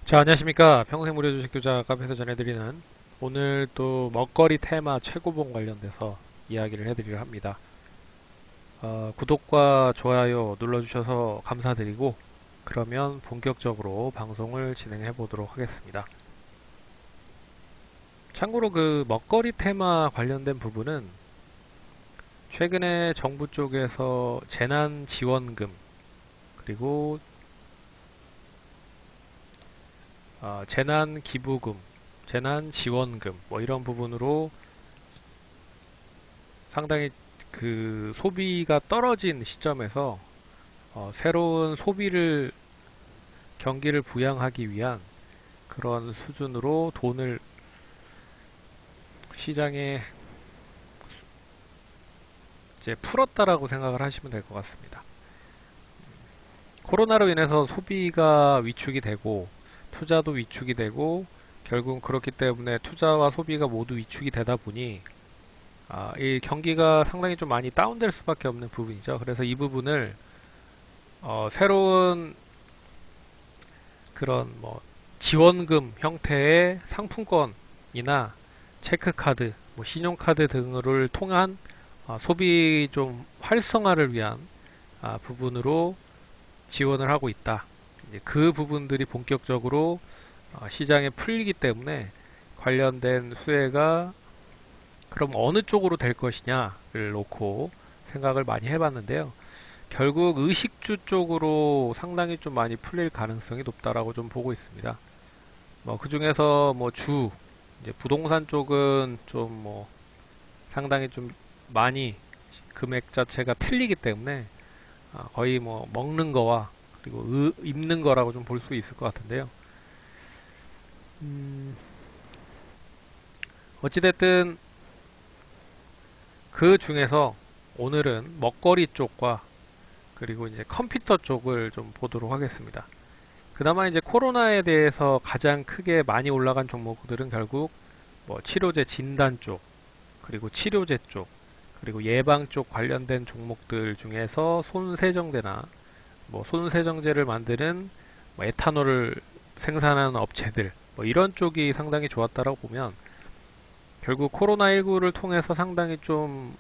자, 안녕하십니까. 평생 무료 주식 투자 카페에서 전해드리는 오늘 또 먹거리 테마 최고봉 관련돼서 이야기를 해드리려 합니다. 구독과 좋아요 눌러주셔서 감사드리고, 그러면 본격적으로 방송을 진행해 보도록 하겠습니다. 참고로 그 먹거리 테마 관련된 부분은 최근에 정부 쪽에서 재난지원금, 그리고 재난기부금, 재난지원금, 뭐 이런 부분으로 상당히 그 소비가 떨어진 시점에서 새로운 소비를 경기를 부양하기 위한 그런 수준으로 돈을 시장에 이제 풀었다라고 생각을 하시면 될 것 같습니다. 코로나로 인해서 소비가 위축이 되고 투자도 위축이 되고 결국 그렇기 때문에 투자와 소비가 모두 위축이 되다 보니 이 경기가 상당히 좀 많이 다운될 수밖에 없는 부분이죠. 그래서 이 부분을 새로운 그런 뭐 지원금 형태의 상품권이나 체크카드, 뭐 신용카드 등을 통한 소비 좀 활성화를 위한 부분으로 지원을 하고 있다. 이제 그 부분들이 본격적으로 시장에 풀리기 때문에 관련된 수혜가 그럼 어느 쪽으로 될 것이냐를 놓고 생각을 많이 해봤는데요. 결국 의식주 쪽으로 상당히 좀 많이 풀릴 가능성이 높다라고 좀 보고 있습니다. 뭐 그중에서 뭐 이제 부동산 쪽은 좀 뭐 상당히 좀 많이 금액 자체가 틀리기 때문에 거의 뭐 먹는 거와 그리고 입는 거라고 좀 볼 수 있을 것 같은데요. 음, 어찌됐든 그 중에서 오늘은 먹거리 쪽과 그리고 이제 컴퓨터 쪽을 좀 보도록 하겠습니다. 그나마 이제 코로나에 대해서 가장 크게 많이 올라간 종목들은 결국 뭐 치료제 진단 쪽, 그리고 치료제 쪽, 그리고 예방 쪽 관련된 종목들 중에서 손세정제나 뭐 손세정제를 만드는 뭐 에탄올을 생산하는 업체들, 뭐 이런 쪽이 상당히 좋았다라고 보면 결국 코로나19를 통해서 상당히 좀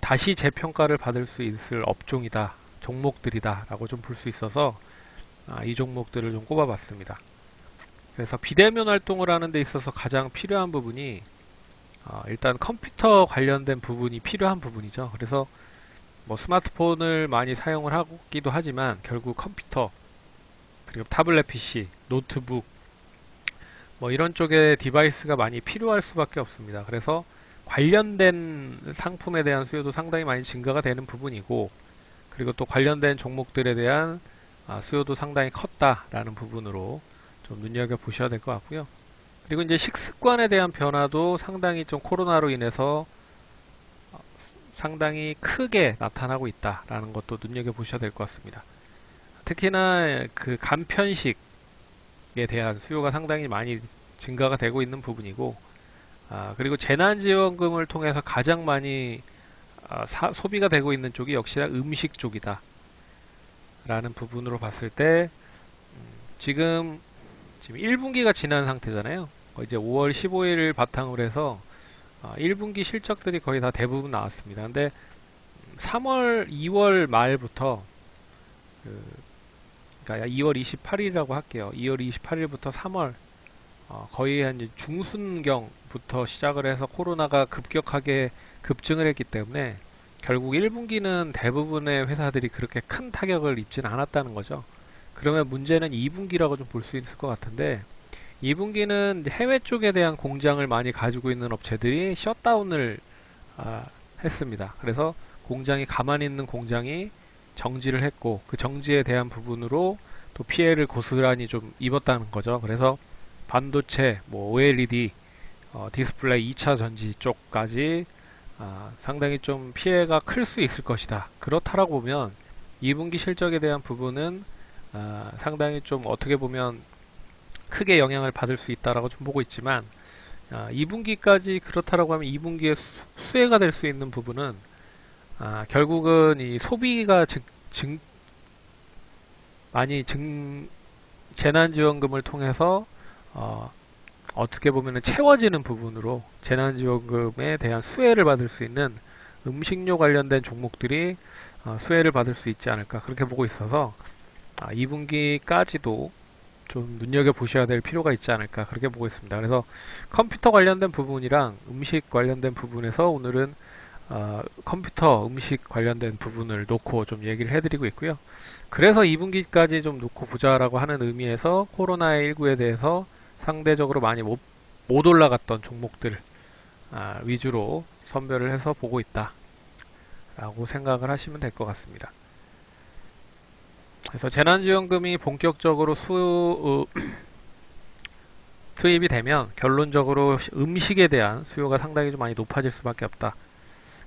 다시 재평가를 받을 수 있을 업종이다, 종목들이다라고 좀 볼 수 있어서 이 종목들을 좀 꼽아봤습니다. 그래서 비대면 활동을 하는 데 있어서 가장 필요한 부분이 일단 컴퓨터 관련된 부분이 필요한 부분이죠. 그래서 뭐 스마트폰을 많이 사용을 하기도 하지만 결국 컴퓨터 그리고 타블렛 PC, 노트북 뭐 이런 쪽에 디바이스가 많이 필요할 수밖에 없습니다. 그래서 관련된 상품에 대한 수요도 상당히 많이 증가가 되는 부분이고 그리고 또 관련된 종목들에 대한 수요도 상당히 컸다라는 부분으로 좀 눈여겨보셔야 될 것 같고요. 그리고 이제 식습관에 대한 변화도 상당히 좀 코로나로 인해서 상당히 크게 나타나고 있다라는 것도 눈여겨보셔야 될 것 같습니다. 특히나 그 간편식에 대한 수요가 상당히 많이 증가가 되고 있는 부분이고, 그리고 재난지원금을 통해서 가장 많이 소비가 되고 있는 쪽이 역시나 음식 쪽이다. 라는 부분으로 봤을 때, 지금 1분기가 지난 상태잖아요. 이제 5월 15일을 바탕으로 해서 1분기 실적들이 거의 다 대부분 나왔습니다. 근데 3월, 2월 말부터 그, 그러니까 2월 28일이라고 할게요. 2월 28일부터 3월 거의 한 중순경부터 시작을 해서 코로나가 급격하게 급증을 했기 때문에 결국 1분기는 대부분의 회사들이 그렇게 큰 타격을 입지는 않았다는 거죠. 그러면 문제는 2분기라고 좀 볼 수 있을 것 같은데 2분기는 해외 쪽에 대한 공장을 많이 가지고 있는 업체들이 셧다운을 했습니다. 그래서 공장이 가만히 있는 공장이 정지를 했고 그 정지에 대한 부분으로 또 피해를 고스란히 좀 입었다는 거죠. 그래서 반도체, 뭐 OLED, 디스플레이 2차 전지 쪽까지 상당히 좀 피해가 클 수 있을 것이다. 그렇다라고 보면 2분기 실적에 대한 부분은 상당히 좀 어떻게 보면 크게 영향을 받을 수 있다라고 좀 보고 있지만 2분기까지 그렇다라고 하면 2분기에 수혜가 될 수 있는 부분은 결국은 이 소비가 많이 재난지원금을 통해서 어떻게 보면 채워지는 부분으로 재난지원금에 대한 수혜를 받을 수 있는 음식료 관련된 종목들이 수혜를 받을 수 있지 않을까 그렇게 보고 있어서 2분기까지도 좀 눈여겨보셔야 될 필요가 있지 않을까 그렇게 보고 있습니다. 그래서 컴퓨터 관련된 부분이랑 음식 관련된 부분에서 오늘은 컴퓨터 음식 관련된 부분을 놓고 좀 얘기를 해드리고 있고요. 그래서 2분기까지 좀 놓고 보자라고 하는 의미에서 코로나19에 대해서 상대적으로 많이 못 올라갔던 종목들 위주로 선별을 해서 보고 있다 라고 생각을 하시면 될 것 같습니다. 그래서 재난지원금이 본격적으로 수입이 되면 결론적으로 음식에 대한 수요가 상당히 좀 많이 높아질 수밖에 없다.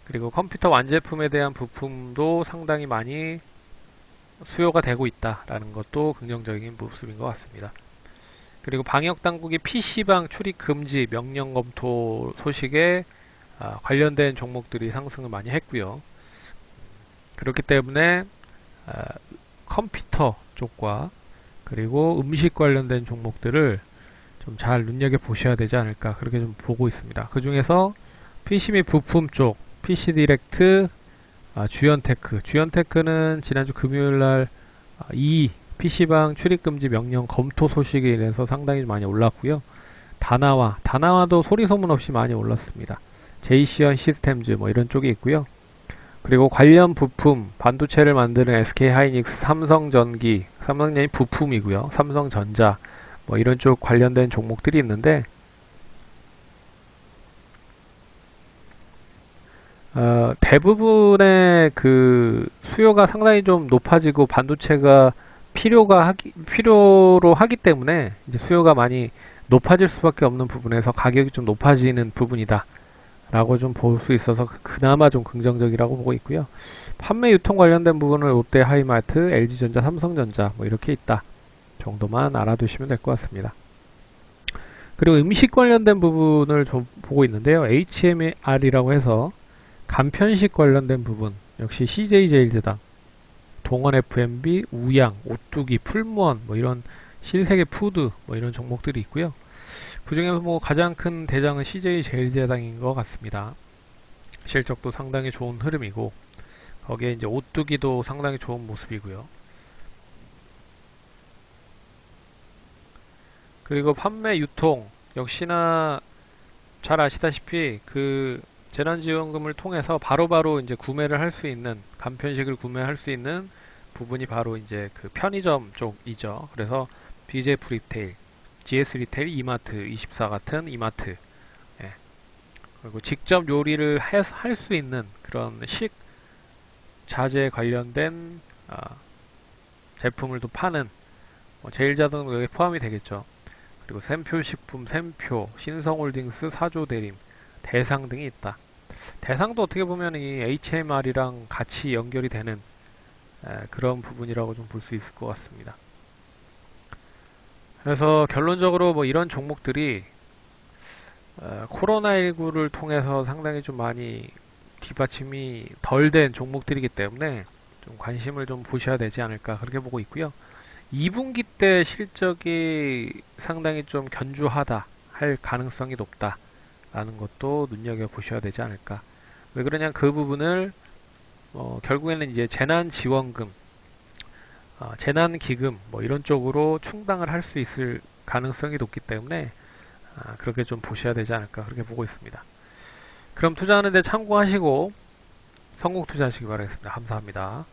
그리고 컴퓨터 완제품에 대한 부품도 상당히 많이 수요가 되고 있다라는 것도 긍정적인 모습인 것 같습니다. 그리고 방역당국이 PC방 출입 금지 명령 검토 소식에 관련된 종목들이 상승을 많이 했고요. 그렇기 때문에 컴퓨터 쪽과 그리고 음식 관련된 종목들을 좀 잘 눈여겨보셔야 되지 않을까 그렇게 좀 보고 있습니다. 그 중에서 PC 및 부품 쪽 PC디렉트, 주연테크는 지난주 금요일날 이 PC방 출입금지 명령 검토 소식에 인해서 상당히 많이 올랐고요. 다나와도 소리 소문 없이 많이 올랐습니다. 제이시언 시스템즈 뭐 이런 쪽이 있고요. 그리고 관련 부품, 반도체를 만드는 SK하이닉스, 삼성전기, 삼성전기 부품이고요. 삼성전자 뭐 이런 쪽 관련된 종목들이 있는데 대부분의 그 수요가 상당히 좀 높아지고 반도체가 필요로 하기 때문에 이제 수요가 많이 높아질 수밖에 없는 부분에서 가격이 좀 높아지는 부분이다 라고 좀 볼 수 있어서 그나마 좀 긍정적이라고 보고 있고요. 판매 유통 관련된 부분을 롯데 하이마트, LG전자, 삼성전자 뭐 이렇게 있다 정도만 알아두시면 될 것 같습니다. 그리고 음식 관련된 부분을 좀 보고 있는데요. HMR이라고 해서 간편식 관련된 부분 역시 CJ제일제당, 동원 F&B, 우양, 오뚜기, 풀무원 뭐 이런 신세계 푸드 뭐 이런 종목들이 있고요. 그 중에서 뭐 가장 큰 대장은 CJ제일제당인 것 같습니다. 실적도 상당히 좋은 흐름이고 거기에 이제 오뚜기도 상당히 좋은 모습이고요. 그리고 판매 유통 역시나 잘 아시다시피 그 재난지원금을 통해서 바로바로 이제 구매를 할 수 있는 간편식을 구매할 수 있는 부분이 바로 이제 그 편의점 쪽이죠. 그래서 BJF 리테일, GS 리테일, 이마트 24 같은 이마트, 예. 그리고 직접 요리를 할 수 있는 그런 식자재 관련된 제품을 또 파는 제일자동도 여기 포함이 되겠죠. 그리고 샘표식품, 샘표, 신성홀딩스, 사조대림, 대상 등이 있다. 대상도 어떻게 보면 이 HMR이랑 같이 연결이 되는 그런 부분이라고 좀 볼 수 있을 것 같습니다. 그래서 결론적으로 뭐 이런 종목들이 코로나19를 통해서 상당히 좀 많이 뒷받침이 덜 된 종목들이기 때문에 좀 관심을 좀 보셔야 되지 않을까 그렇게 보고 있고요. 2분기 때 실적이 상당히 좀 견주하다 할 가능성이 높다 라는 것도 눈여겨보셔야 되지 않을까. 왜 그러냐 그 부분을 결국에는 이제 재난지원금, 재난기금 뭐 이런 쪽으로 충당을 할 수 있을 가능성이 높기 때문에 그렇게 좀 보셔야 되지 않을까 그렇게 보고 있습니다. 그럼 투자하는데 참고하시고 성공 투자하시기 바라겠습니다. 감사합니다.